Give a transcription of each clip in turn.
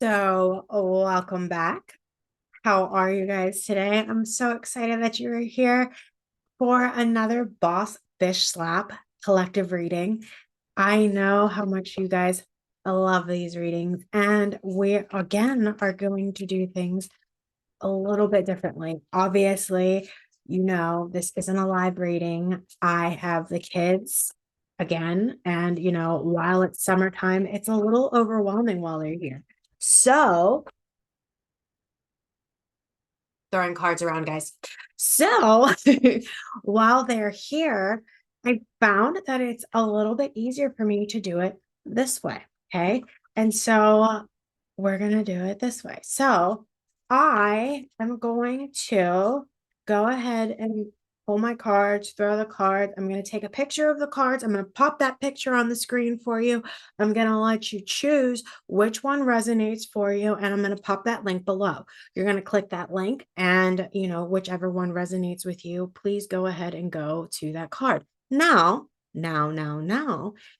So, welcome back. How are you guys today? I'm so excited that you're here for another Boss Bish Slap collective reading. I know how much you guys love these readings, and we again are going to do things a little bit differently. Obviously, this isn't a live reading. I have the kids again, and while it's summertime, it's a little overwhelming while they're here. So, throwing cards around, guys. So while they're here, I found that it's a little bit easier for me to do it this way. Okay. And so we're going to do it this way. So I am going to go ahead and pull my cards, throw the cards. I'm going to take a picture of the cards. I'm going to pop that picture on the screen for you. I'm going to let you choose which one resonates for you. And I'm going to pop that link below. You're going to click that link and, whichever one resonates with you, please go ahead and go to that card. Now,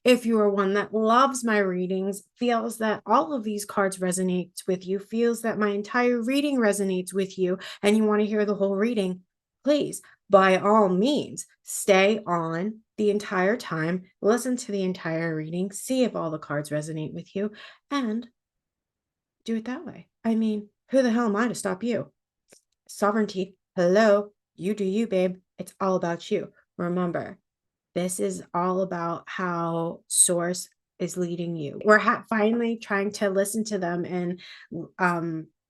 if you are one that loves my readings, feels that all of these cards resonates with you, feels that my entire reading resonates with you, and you want to hear the whole reading, please, by all means, stay on the entire time, listen to the entire reading, see if all the cards resonate with you, and do it that way. I mean, who the hell am I to stop you? Sovereignty. Hello. You do you, babe. It's all about you. Remember, this is all about how Source is leading you. We're finally trying to listen to them and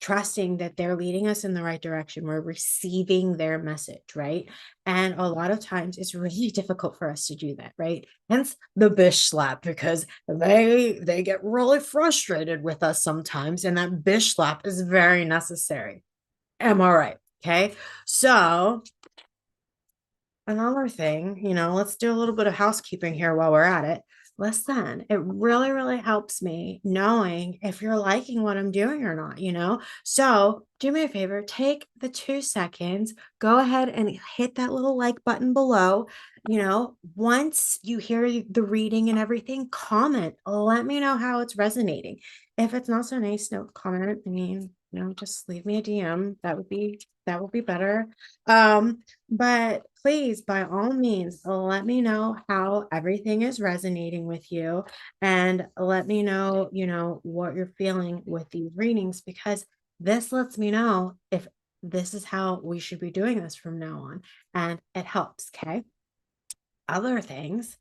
trusting that they're leading us in the right direction. We're receiving their message, right? And a lot of times it's really difficult for us to do that, right? Hence the Bish slap, because they get really frustrated with us sometimes, and that Bish slap is very necessary. Am I right? Okay. So another thing, let's do a little bit of housekeeping here while we're at it. Listen, it really, really helps me knowing if you're liking what I'm doing or not. So do me a favor, take the 2 seconds, go ahead and hit that little like button below. Once you hear the reading and everything, comment, let me know how it's resonating. If it's not so nice, no comment. I mean, just leave me a DM. That would be better. But please, by all means, let me know how everything is resonating with you, and let me know, what you're feeling with these readings, because this lets me know if this is how we should be doing this from now on. And it helps. Okay. Other things,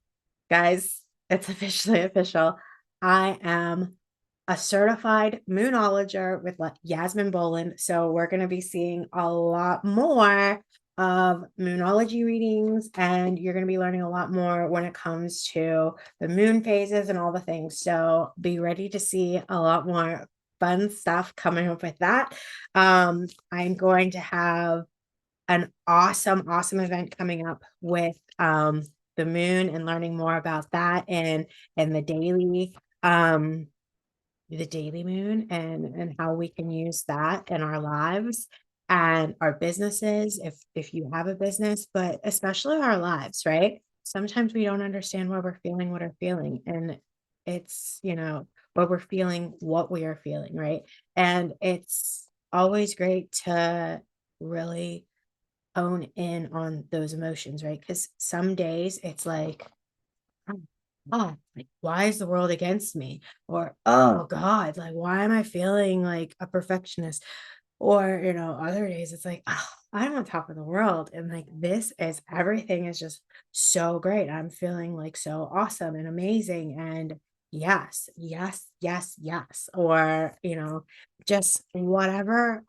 guys, it's officially official. I am a certified moonologer with Yasmin Boland. So we're going to be seeing a lot more of moonology readings, and you're going to be learning a lot more when it comes to the moon phases and all the things. So be ready to see a lot more fun stuff coming up with that. I'm going to have an awesome event coming up with the moon, and learning more about that, and the daily moon, and how we can use that in our lives and our businesses, if you have a business, but especially our lives, right? Sometimes we don't understand why we're feeling what we're feeling, and it's what we're feeling, what we are feeling, right? And it's always great to really hone in on those emotions, right? Because some days it's like, like, why is the world against me? Or, oh God, like, why am I feeling like a perfectionist? Or, other days it's like, oh, I'm on top of the world. And like, everything is just so great. I'm feeling like so awesome and amazing. And yes. Or, just whatever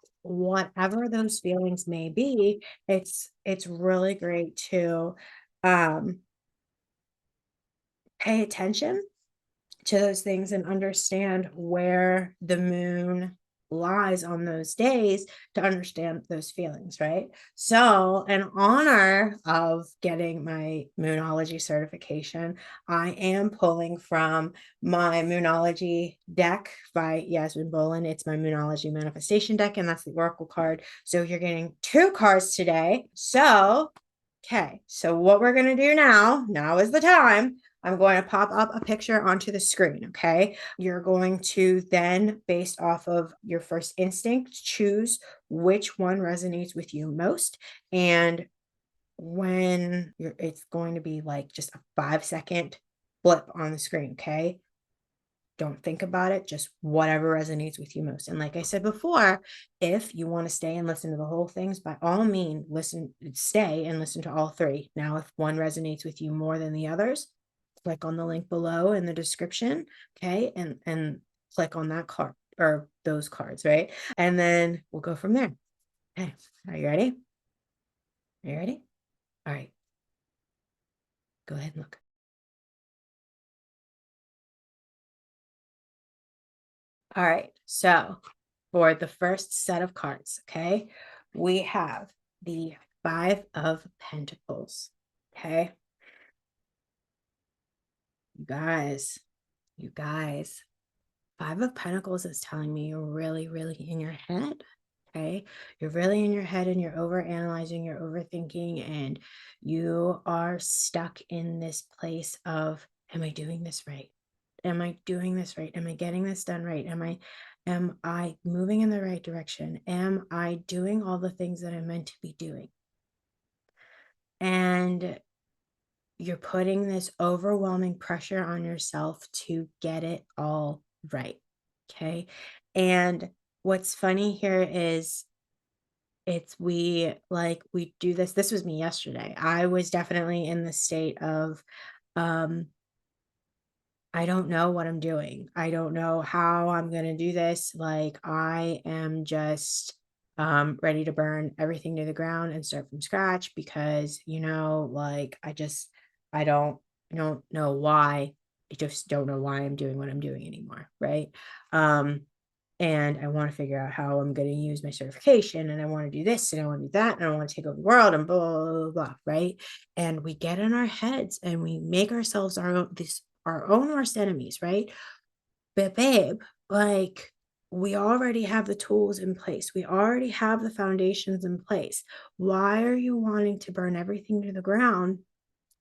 those feelings may be, it's really great to um pay attention to those things and understand where the moon lies on those days to understand those feelings, right? So, in honor of getting my moonology certification, I am pulling from my moonology deck by Yasmin Boland. It's my moonology manifestation deck, and that's the oracle card. So, you're getting 2 cards today. So, okay, so what we're going to do now is the time. I'm going to pop up a picture onto the screen, okay? You're going to then, based off of your first instinct, choose which one resonates with you most. And when you're it's going to be like just a 5-second blip on the screen, okay? Don't think about it, just whatever resonates with you most. And like I said before, if you want to stay and listen to the whole things, by all means, stay and listen to all three. Now, if one resonates with you more than the others, click on the link below in the description, okay? And click on that card or those cards, right? And then we'll go from there. Okay. Are you ready? Are you ready? All right. Go ahead and look. All right. So for the first set of cards, okay, we have the Five of Pentacles. Okay. You guys, you guys, Five of Pentacles is telling me you're really, really in your head. Okay. You're really in your head and you're over analyzing, you're overthinking, and you are stuck in this place of, am I doing this right? Am I doing this right? Am I getting this done right? Am I moving in the right direction? Am I doing all the things that I'm meant to be doing? And you're putting this overwhelming pressure on yourself to get it all right. Okay. And what's funny here is we do this. This was me yesterday. I was definitely in the state of, um, I don't know what I'm doing. I don't know how I'm gonna do this. Like, I am just ready to burn everything to the ground and start from scratch because, like I don't know why. I just don't know why I'm doing what I'm doing anymore, right? Um, and I want to figure out how I'm going to use my certification, and I want to do this, and I want to do that, and I want to take over the world, and blah, blah, blah, blah, right? And we get in our heads and we make ourselves our own worst enemies, right? But babe, like, we already have the tools in place. We already have the foundations in place. Why are you wanting to burn everything to the ground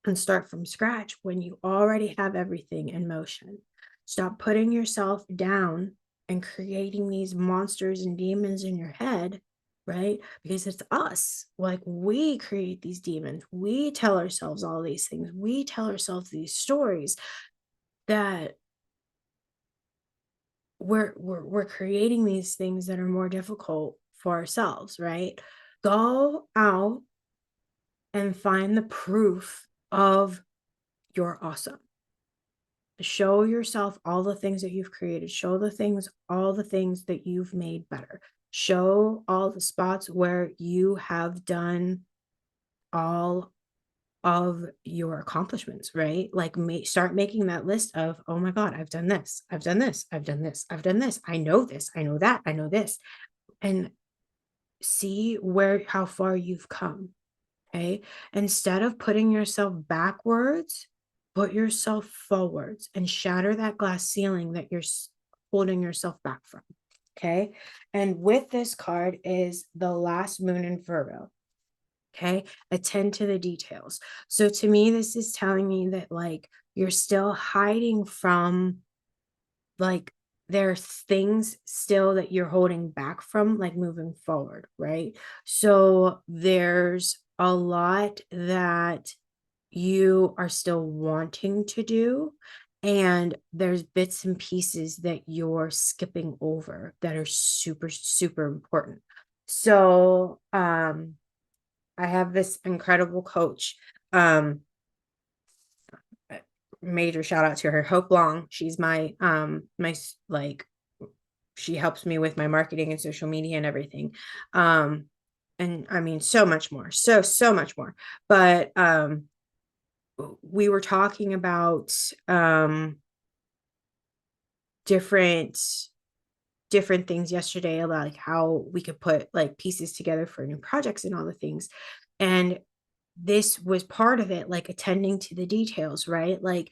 and start from scratch when you already have everything in motion? Stop putting yourself down and creating these monsters and demons in your head, right? Because it's us. Like, we create these demons. We tell ourselves all these things. We tell ourselves these stories that we're creating these things that are more difficult for ourselves, right? Go out and find the proof of you're awesome. Show yourself all the things that you've created. Show all the things that you've made better. Show all the spots where you have done all of your accomplishments, right? Like, start making that list of, oh my God, I've done this, I've done this, I've done this, I've done this, I know this, I know that, I know this, and see how far you've come. Okay. Instead of putting yourself backwards, put yourself forwards and shatter that glass ceiling that you're holding yourself back from. Okay. And with this card is the last moon in Virgo. Okay. Attend to the details. So to me, this is telling me that, like, you're still hiding from, like, there's things still that you're holding back from, like, moving forward, right? So there's a lot that you are still wanting to do, and there's bits and pieces that you're skipping over that are super, super important. So I have this incredible coach. Um, Major shout out to her, Hope Long. She's like, she helps me with my marketing and social media and everything. And I mean, so much more, so much more. But we were talking about different things yesterday about, like, how we could put, like, pieces together for new projects and all the things. And this was part of it, like attending to the details, right? Like,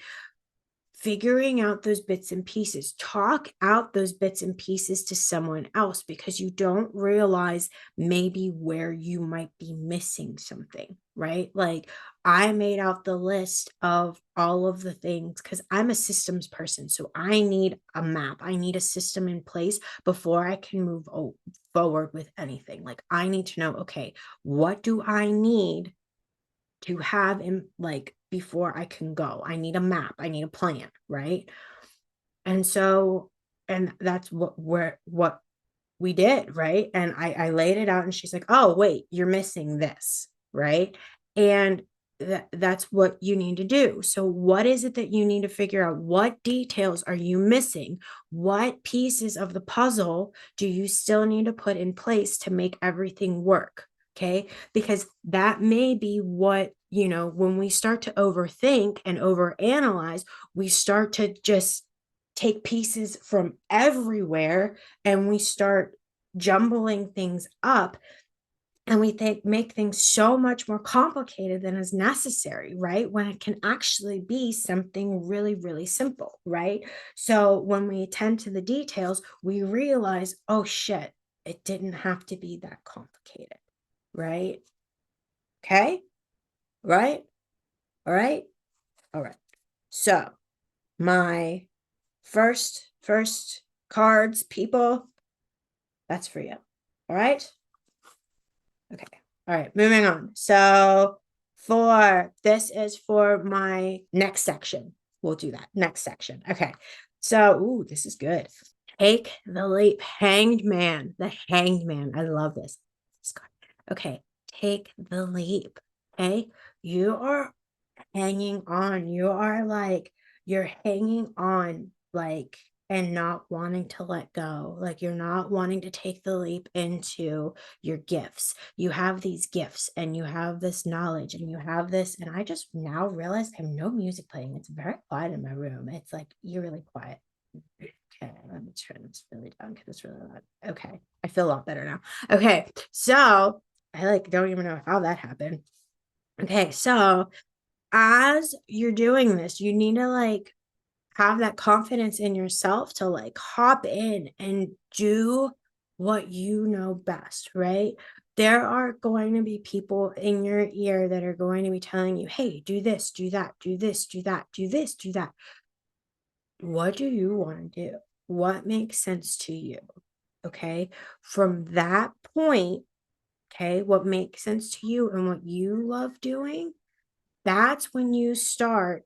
figuring out those bits and pieces. Talk out those bits and pieces to someone else because you don't realize maybe where you might be missing something, right? Like I made out the list of all of the things because I'm a systems person. So I need a map, I need a system in place before I can move forward with anything. Like I need to know, okay, what do I need to have in like before I can go? I need a map, I need a plan, right? And so, and that's what we did, right? And I laid it out and she's like, "Oh, wait, you're missing this," right? And that's what you need to do. So what is it that you need to figure out? What details are you missing? What pieces of the puzzle do you still need to put in place to make everything work? Okay? Because that may be what, when we start to overthink and overanalyze, we start to just take pieces from everywhere and we start jumbling things up and we make things so much more complicated than is necessary, right? When it can actually be something really, really simple, right? So when we attend to the details, we realize, oh shit, it didn't have to be that complicated, right? Okay, right, all right, all right. So my first cards, people, that's for you. All right. Okay. All right. Moving on. So this is for my next section. We'll do that next section. Okay. So, ooh, this is good. Take the leap. Hanged man. The hanged man. I love this. Okay. Take the leap. Okay. You are hanging on. You're hanging on, like, and not wanting to let go. Like, you're not wanting to take the leap into your gifts. You have these gifts and you have this knowledge and you have this. And I just now realize I have no music playing. It's very quiet in my room. It's like eerily quiet. Okay, let me turn this really down because it's really loud. Okay, I feel a lot better now. Okay, so I like don't even know how that happened. Okay, so as you're doing this, you need to like have that confidence in yourself to like hop in and do what you know best, right? There are going to be people in your ear that are going to be telling you, hey, do this, do that, do this, do that, do this, do that. What do you want to do? What makes sense to you? Okay. From that point, okay, what makes sense to you and what you love doing, that's when you start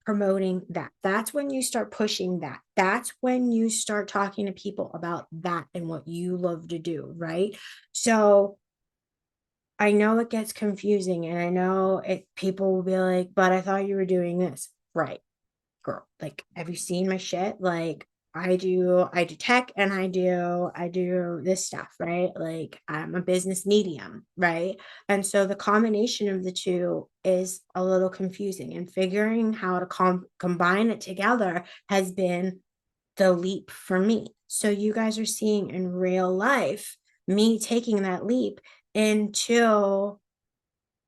promoting that. That's when you start pushing that. That's when you start talking to people about that and what you love to do, right? So I know it gets confusing and I know people will be like, but I thought you were doing this. Right, girl. Like, have you seen my shit? Like, I do tech and I do this stuff, right? Like I'm a business medium, right? And so the combination of the two is a little confusing and figuring how to combine it together has been the leap for me. So you guys are seeing in real life me taking that leap into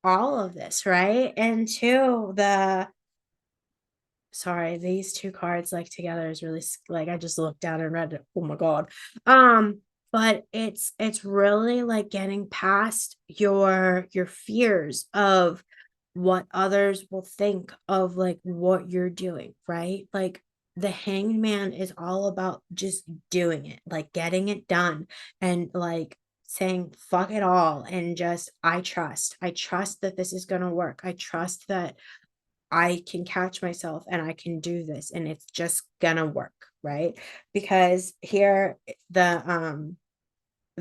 all of this, right? Into the sorry, these two cards like together is really like I just looked down and read it. Oh my god. But it's really like getting past your fears of what others will think of like what you're doing, right? Like the hanged man is all about just doing it, like getting it done and like saying fuck it all and just I trust that this is going to work. I trust that I can catch myself and I can do this and it's just gonna work, right? Because here the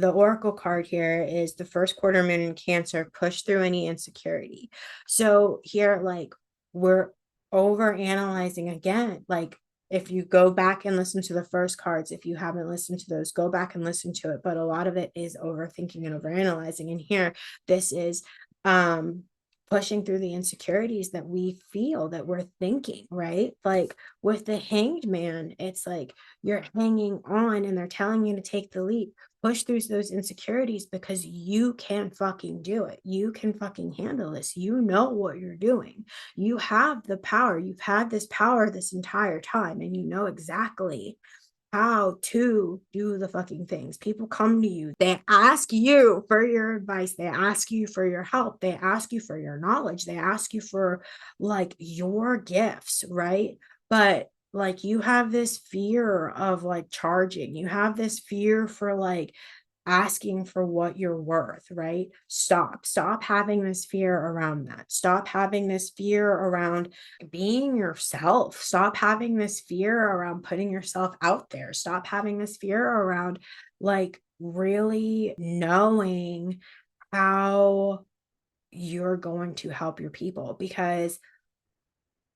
oracle card here is the first quarter moon in Cancer, push through any insecurity. So here like we're over analyzing again, like if you go back and listen to the first cards, if you haven't listened to those, go back and listen to it, but a lot of it is overthinking and overanalyzing. And here this is um pushing through the insecurities that we feel, that we're thinking, right? Like with the hanged man, it's like you're hanging on and they're telling you to take the leap. Push through those insecurities because you can fucking do it. You can fucking handle this. You know what you're doing. You have the power. You've had this power this entire time and you know exactly how to do the fucking things. People come to you, they ask you for your advice, they ask you for your help, they ask you for your knowledge, they ask you for like your gifts, right? But like you have this fear of like charging, you have this fear for like asking for what you're worth, right? Stop having this fear around that. Stop having this fear around being yourself. Stop having this fear around putting yourself out there. Stop having this fear around like really knowing how you're going to help your people because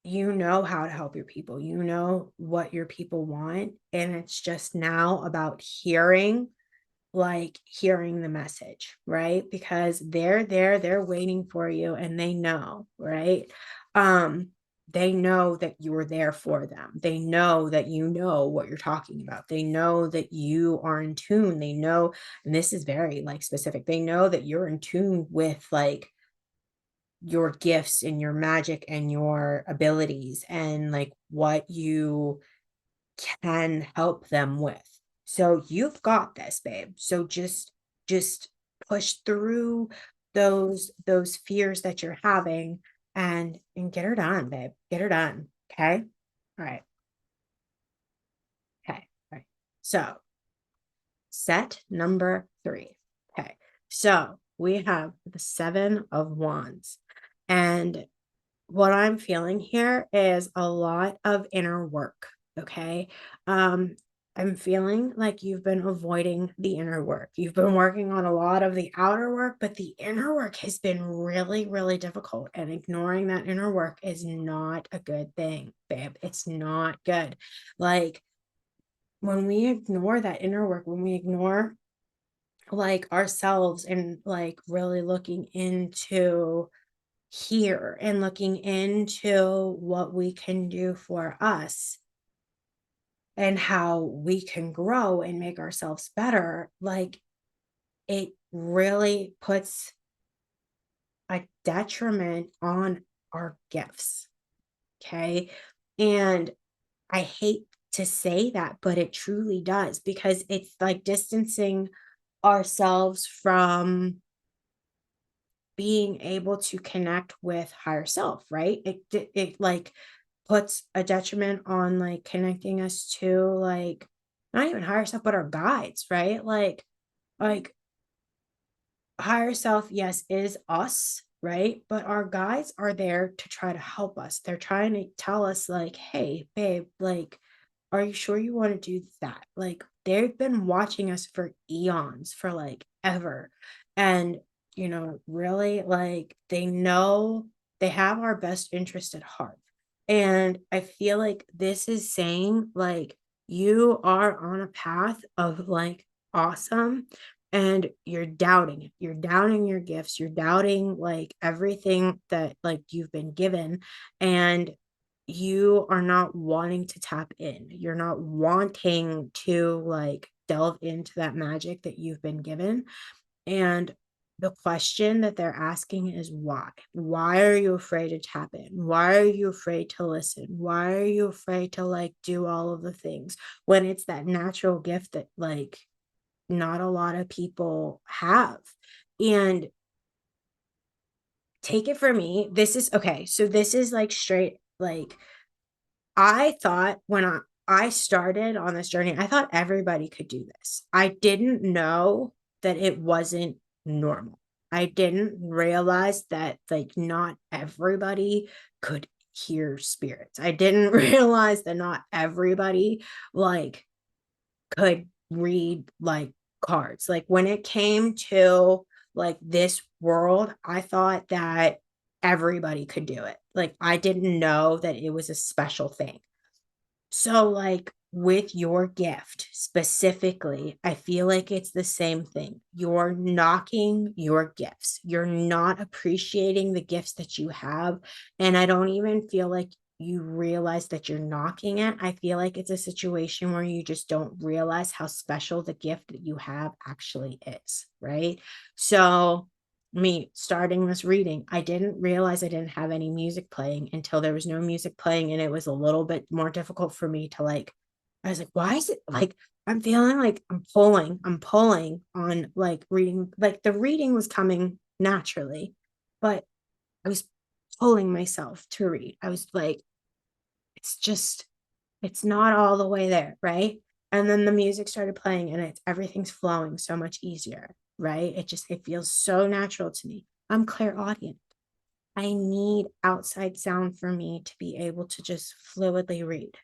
you know how to help your people. You know what your people want. And it's just now about hearing the message, right? Because they're there, they're waiting for you and they know, right? Um, they know that you're there for them. They know that you know what you're talking about. They know that you are in tune. They know, and this is very like specific. They know that you're in tune with like your gifts and your magic and your abilities and like what you can help them with. So you've got this, babe. So just push through those fears that you're having and get her done, babe. Get her done. Okay? All right. Okay. All right. So set number 3. Okay. So we have the 7 of wands. And what I'm feeling here is a lot of inner work, okay? Um, I'm feeling like you've been avoiding the inner work. You've been working on a lot of the outer work, but the inner work has been really, really difficult. And ignoring that inner work is not a good thing, babe. It's not good. Like when we ignore that inner work, when we ignore like ourselves and like really looking into here and looking into what we can do for us and how we can grow and make ourselves better, like it really puts a detriment on our gifts. Okay. And I hate to say that, but it truly does because it's like distancing ourselves from being able to connect with higher self, right? It like puts a detriment on like connecting us to like not even higher self, but our guides, right? Like higher self, yes, is us, right? But our guides are there to try to help us. They're trying to tell us, like, hey, babe, like, are you sure you want to do that? Like, they've been watching us for eons, for like ever. And, really, like, they know they have our best interest at heart. And I feel like this is saying, like, you are on a path of like awesome and you're doubting it. You're doubting your gifts. You're doubting like everything that like you've been given and you are not wanting to tap in. You're not wanting to like delve into that magic that you've been given. And the question that they're asking is why? Why are you afraid to tap in? Why are you afraid to listen? Why are you afraid to like do all of the things when it's that natural gift that like not a lot of people have. And take it from me, this is okay. So this is like straight like I thought when I started on this journey, I thought everybody could do this. I didn't know that it wasn't normal. I didn't realize that like not everybody could hear spirits. I didn't realize that not everybody like could read like cards. Like when it came to like this world, I thought that everybody could do it. Like I didn't know that it was a special thing. So like with your gift specifically, I feel like it's the same thing. You're knocking your gifts. You're not appreciating the gifts that you have. And I don't even feel like you realize that you're knocking it. I feel like it's a situation where you just don't realize how special the gift that you have actually is, right? So, me starting this reading, I didn't realize I didn't have any music playing until there was no music playing, and it was a little bit more difficult for me to like I was like, why is it like I'm feeling like I'm pulling on like reading, like the reading was coming naturally, but I was pulling myself to read. I was like, it's just, it's not all the way there, right? And then the music started playing and it's everything's flowing so much easier, right? It feels so natural to me. I'm clairaudient. I need outside sound for me to be able to just fluidly read.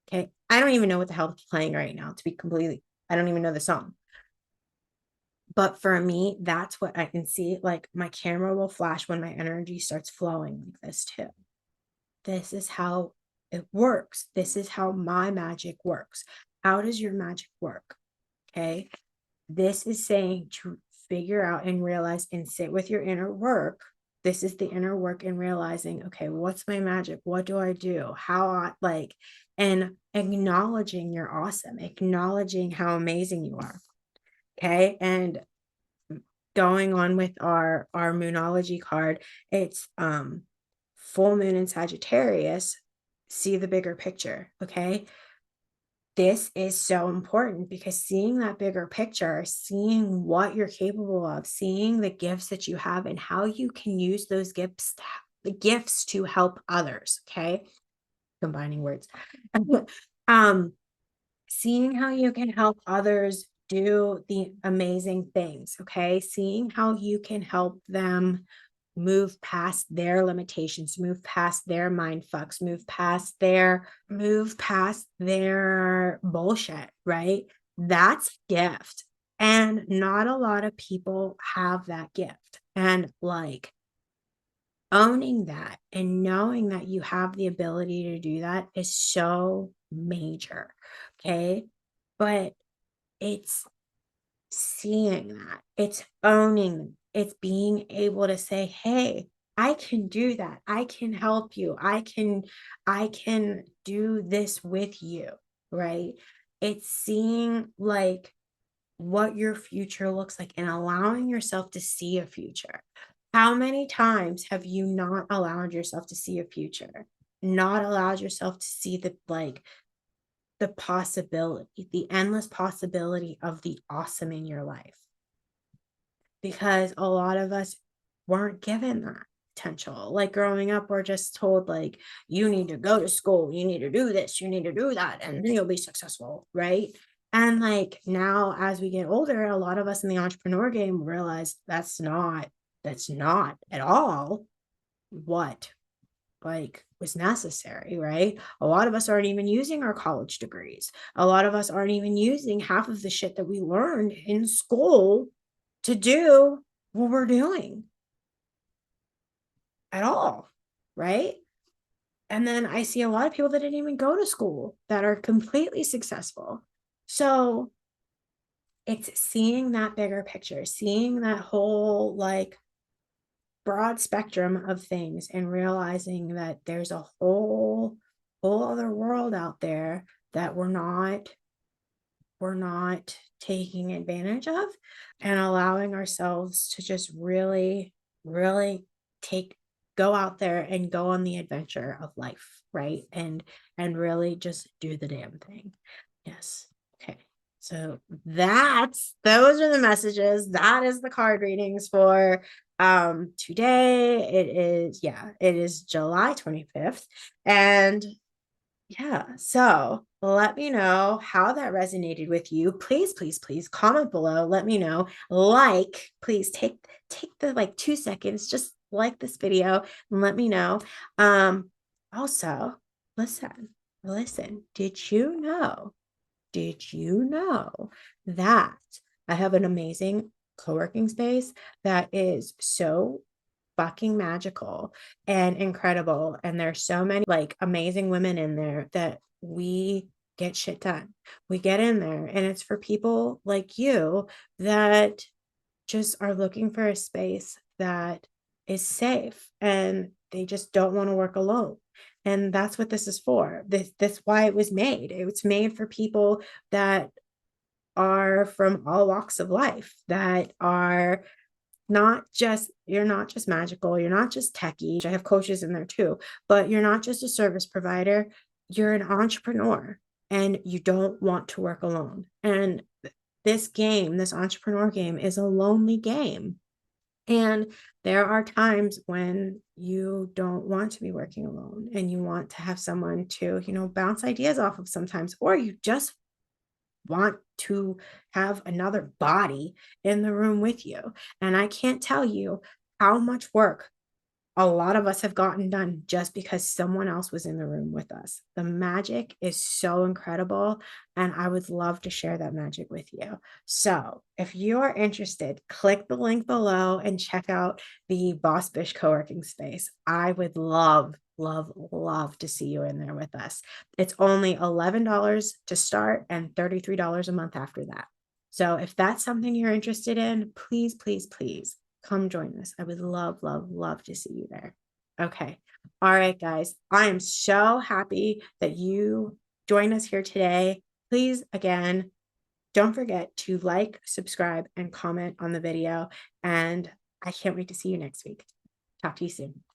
Okay. I don't even know what the hell is playing right now, to be completely, I don't even know the song. But for me, that's what I can see. Like my camera will flash when my energy starts flowing like this too. This is how it works. This is how my magic works. How does your magic work? Okay. This is saying to figure out and realize and sit with your inner work. This is the inner work and realizing, okay, what's my magic? What do I do? How I like, and acknowledging you're awesome, acknowledging how amazing you are. Okay. And going on with our moonology card, it's full moon in Sagittarius. See the bigger picture. Okay. This is so important because seeing that bigger picture, seeing what you're capable of, seeing the gifts that you have and how you can use those gifts, the gifts to help others. Okay. Combining words. um, seeing how you can help others do the amazing things. Okay. Seeing how you can help them move past their limitations, move past their mind fucks, move past their bullshit, right? That's a gift. And not a lot of people have that gift. And like owning that and knowing that you have the ability to do that is so major. Okay. But it's seeing that, it's owning, it's being able to say, hey, I can do that. I can help you. I can do this with you, right? It's seeing like what your future looks like and allowing yourself to see a future. How many times have you not allowed yourself to see a future? Not allowed yourself to see the possibility, the endless possibility of the awesome in your life, because a lot of us weren't given that potential. Like growing up, we're just told, like, you need to go to school, you need to do this, you need to do that, and then you'll be successful, right? And like now, as we get older, a lot of us in the entrepreneur game realize that's not at all what like was necessary, right? A lot of us aren't even using our college degrees. A lot of us aren't even using half of the shit that we learned in school to do what we're doing at all, right? And then I see a lot of people that didn't even go to school that are completely successful. So it's seeing that bigger picture, seeing that whole like broad spectrum of things and realizing that there's a whole other world out there that we're not taking advantage of, and allowing ourselves to just really really take go out there and go on the adventure of life, right? And really just do the damn thing. Yes. Okay. So that's those are the messages. That is the card readings for today. It is July 25th, and yeah, so let me know how that resonated with you. Please, please, please comment below. Let me know. Like, please take the like 2 seconds, just like this video and let me know. Also, listen, did you know that I have an amazing co-working space that is so fucking magical and incredible, and there's so many like amazing women in there that we get shit done. We get in there, and it's for people like you that just are looking for a space that is safe and they just don't want to work alone. And that's what this is for. This why it was made. It was made for people that are from all walks of life, that are not just you're not just magical, you're not just techie. I have coaches in there too, but you're not just a service provider, you're an entrepreneur and you don't want to work alone. And this game, this entrepreneur game is a lonely game. And there are times when you don't want to be working alone and you want to have someone to, bounce ideas off of sometimes, or you just want to have another body in the room with you. And I can't tell you how much work a lot of us have gotten done just because someone else was in the room with us. The magic is so incredible, and I would love to share that magic with you. So, if you're interested, click the link below and check out the Boss Bish co-working space. I would love, love, love to see you in there with us. It's only $11 to start and $33 a month after that. So, if that's something you're interested in, please, please, please come join us. I would love, love, love to see you there. Okay. All right, guys. I am so happy that you joined us here today. Please, again, don't forget to like, subscribe, and comment on the video. And I can't wait to see you next week. Talk to you soon.